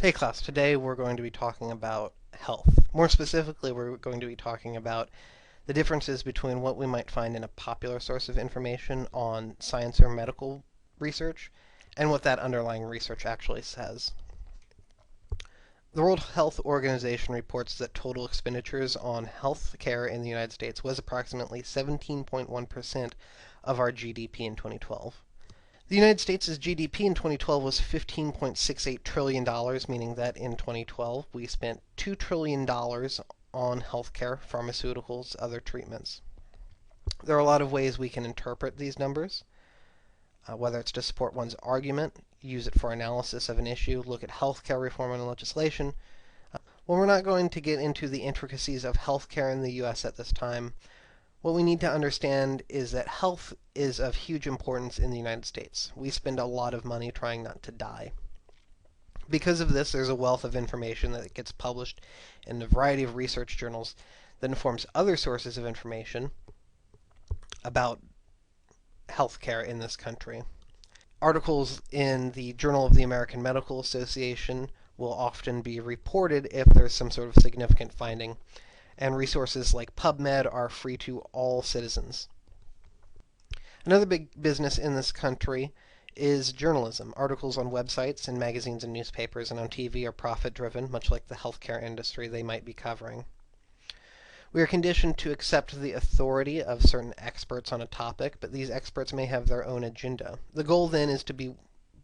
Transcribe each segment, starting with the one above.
Hey class, today we're going to be talking about health. More specifically, we're going to be talking about the differences between what we might find in a popular source of information on science or medical research and what that underlying research actually says. The World Health Organization reports that total expenditures on health care in the United States was approximately 17.1% of our GDP in 2012. The United States' GDP in 2012 was $15.68 trillion, meaning that in 2012 we spent $2 trillion on healthcare, pharmaceuticals, other treatments. There are a lot of ways we can interpret these numbers, whether it's to support one's argument, use it for analysis of an issue, look at healthcare reform and legislation. Well, we're not going to get into the intricacies of healthcare in the U.S. at this time. What we need to understand is that health is of huge importance in the United States. We spend a lot of money trying not to die. Because of this, there's a wealth of information that gets published in a variety of research journals that informs other sources of information about healthcare in this country. Articles in the Journal of the American Medical Association will often be reported if there's some sort of significant finding, and resources like PubMed are free to all citizens. Another big business in this country is journalism. Articles on websites and magazines and newspapers and on TV are profit-driven, much like the healthcare industry they might be covering. We are conditioned to accept the authority of certain experts on a topic, but these experts may have their own agenda. The goal then is to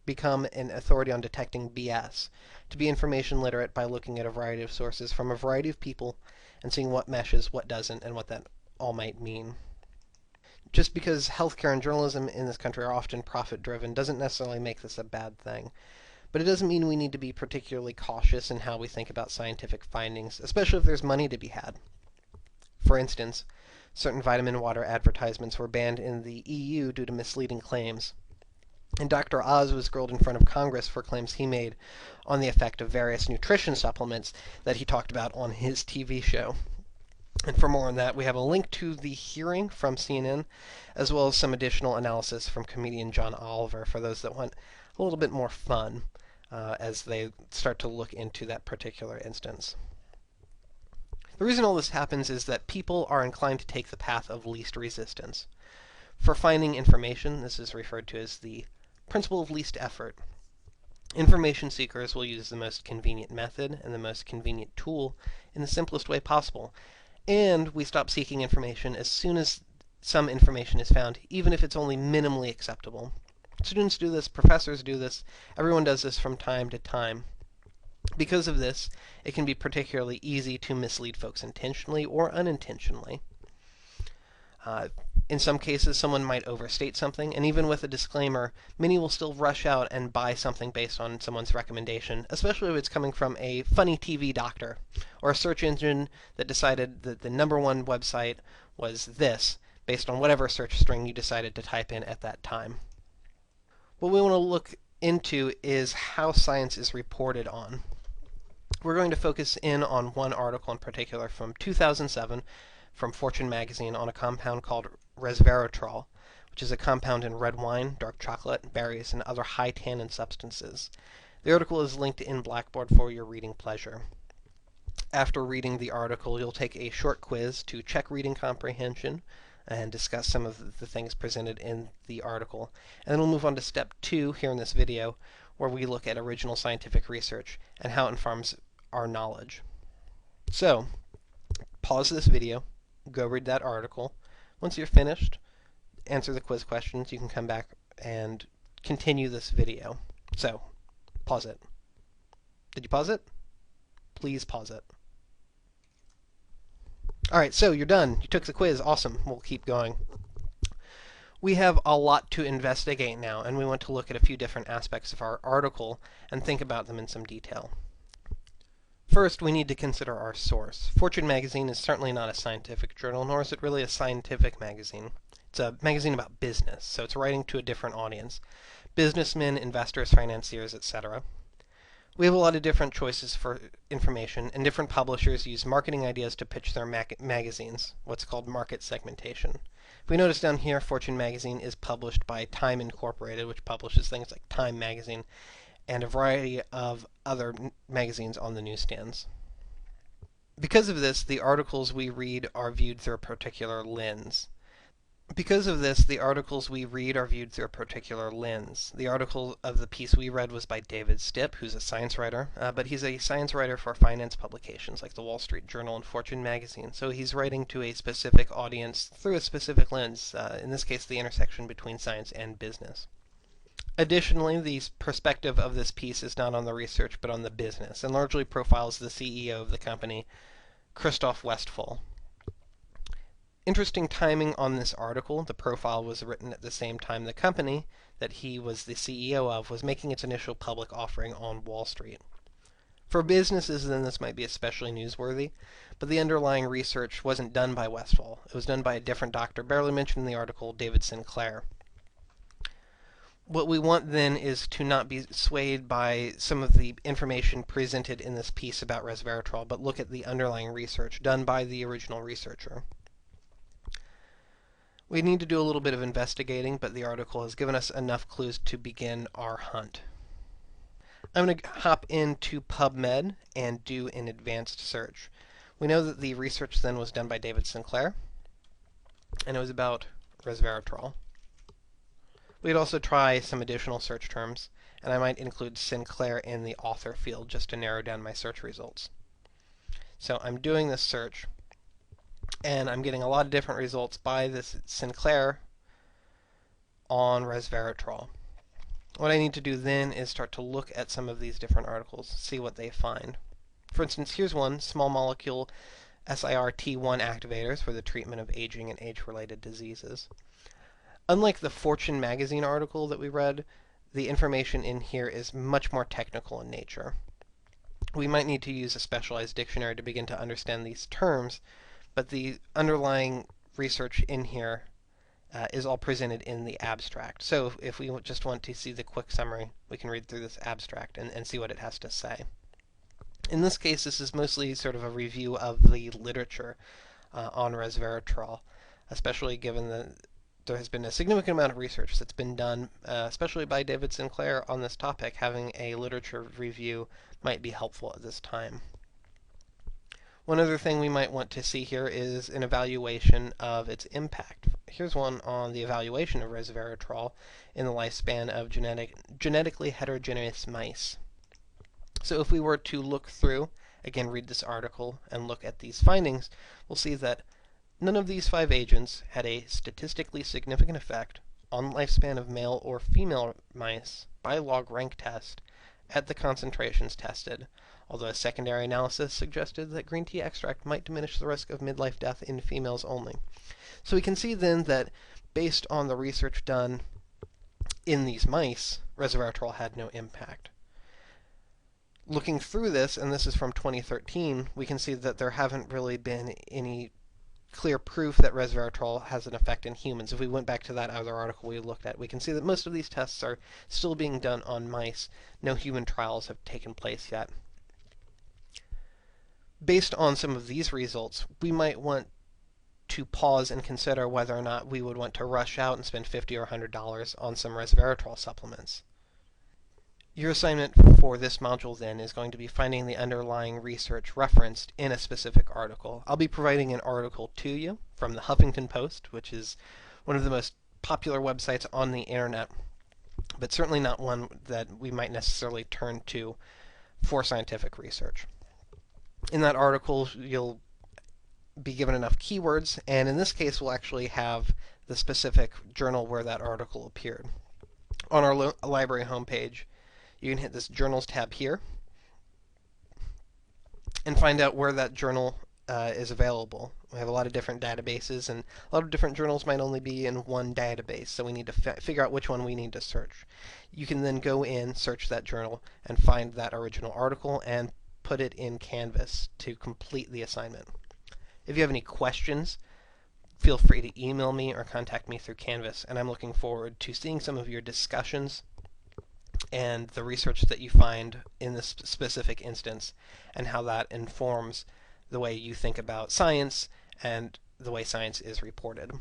become an authority on detecting BS, to be information literate by looking at a variety of sources from a variety of people and seeing what meshes, what doesn't, and what that all might mean. Just because healthcare and journalism in this country are often profit-driven doesn't necessarily make this a bad thing. But it doesn't mean we need to be particularly cautious in how we think about scientific findings, especially if there's money to be had. For instance, certain vitamin water advertisements were banned in the EU due to misleading claims. And Dr. Oz was grilled in front of Congress for claims he made on the effect of various nutrition supplements that he talked about on his TV show. And for more on that, we have a link to the hearing from CNN, as well as some additional analysis from comedian John Oliver for those that want a little bit more fun as they start to look into that particular instance. The reason all this happens is that people are inclined to take the path of least resistance. For finding information, this is referred to as the principle of least effort. Information seekers will use the most convenient method and the most convenient tool in the simplest way possible. And we stop seeking information as soon as some information is found, even if it's only minimally acceptable. Students do this, professors do this, everyone does this from time to time. Because of this, it can be particularly easy to mislead folks intentionally or unintentionally. In some cases, someone might overstate something, and even with a disclaimer, many will still rush out and buy something based on someone's recommendation, especially if it's coming from a funny TV doctor, or a search engine that decided that the #1 website was this, based on whatever search string you decided to type in at that time. What we want to look into is how science is reported on. We're going to focus in on one article in particular from 2007 from Fortune magazine on a compound called resveratrol, which is a compound in red wine, dark chocolate, berries, and other high tannin substances. The article is linked in Blackboard for your reading pleasure. After reading the article, you'll take a short quiz to check reading comprehension and discuss some of the things presented in the article. And then we'll move on to step 2 here in this video, where we look at original scientific research and how it informs our knowledge. So, pause this video, go read that article. Once you're finished, answer the quiz questions. You can come back and continue this video. So, pause it. Did you pause it? Please pause it. Alright, so you're done. You took the quiz. Awesome. We'll keep going. We have a lot to investigate now, and we want to look at a few different aspects of our article and think about them in some detail. First, we need to consider our source. Fortune magazine is certainly not a scientific journal, nor is it really a scientific magazine. It's a magazine about business, so it's writing to a different audience. Businessmen, investors, financiers, etc. We have a lot of different choices for information, and different publishers use marketing ideas to pitch their magazines, what's called market segmentation. If we notice down here, Fortune magazine is published by Time Incorporated, which publishes things like Time magazine, and a variety of other magazines on the newsstands. Because of this, the articles we read are viewed through a particular lens. Because of this, the articles we read are viewed through a particular lens. The article of the piece we read was by David Stipp, who's a science writer, but he's a science writer for finance publications like the Wall Street Journal and Fortune magazine. So he's writing to a specific audience through a specific lens, in this case the intersection between science and business. Additionally, the perspective of this piece is not on the research but on the business, and largely profiles the CEO of the company, Christoph Westphal. Interesting timing on this article. The profile was written at the same time the company that he was the CEO of was making its initial public offering on Wall Street. For businesses, then, this might be especially newsworthy, but the underlying research wasn't done by Westphal. It was done by a different doctor, barely mentioned in the article, David Sinclair. What we want then is to not be swayed by some of the information presented in this piece about resveratrol, but look at the underlying research done by the original researcher. We need to do a little bit of investigating, but the article has given us enough clues to begin our hunt. I'm going to hop into PubMed and do an advanced search. We know that the research then was done by David Sinclair, and it was about resveratrol. We'd also try some additional search terms, and I might include Sinclair in the author field just to narrow down my search results. So I'm doing this search, and I'm getting a lot of different results by this Sinclair on resveratrol. What I need to do then is start to look at some of these different articles, see what they find. For instance, here's one, small molecule SIRT1 activators for the treatment of aging and age-related diseases. Unlike the Fortune magazine article that we read, the information in here is much more technical in nature. We might need to use a specialized dictionary to begin to understand these terms, but the underlying research in here is all presented in the abstract. So if we just want to see the quick summary, we can read through this abstract and see what it has to say. In this case, this is mostly sort of a review of the literature on resveratrol, especially given that there has been a significant amount of research that's been done, especially by David Sinclair, on this topic. Having a literature review might be helpful at this time. One other thing we might want to see here is an evaluation of its impact. Here's one on the evaluation of resveratrol in the lifespan of genetically heterogeneous mice. So if we were to look through, again read this article, and look at these findings, we'll see that none of these 5 agents had a statistically significant effect on lifespan of male or female mice by log rank test at the concentrations tested, although a secondary analysis suggested that green tea extract might diminish the risk of midlife death in females only. So we can see then that based on the research done in these mice, resveratrol had no impact. Looking through this, and this is from 2013, we can see that there haven't really been any clear proof that resveratrol has an effect in humans. If we went back to that other article we looked at, we can see that most of these tests are still being done on mice. No human trials have taken place yet. Based on some of these results, we might want to pause and consider whether or not we would want to rush out and spend $50 or $100 on some resveratrol supplements. Your assignment for this module then is going to be finding the underlying research referenced in a specific article. I'll be providing an article to you from the Huffington Post, which is one of the most popular websites on the internet, but certainly not one that we might necessarily turn to for scientific research. In that article, you'll be given enough keywords, and in this case, we'll actually have the specific journal where that article appeared. On our library homepage, you can hit this Journals tab here and find out where that journal is available. We have a lot of different databases, and a lot of different journals might only be in one database, so we need to figure out which one we need to search. You can then go in, search that journal, and find that original article and put it in Canvas to complete the assignment. If you have any questions, feel free to email me or contact me through Canvas, and I'm looking forward to seeing some of your discussions and the research that you find in this specific instance, and how that informs the way you think about science and the way science is reported.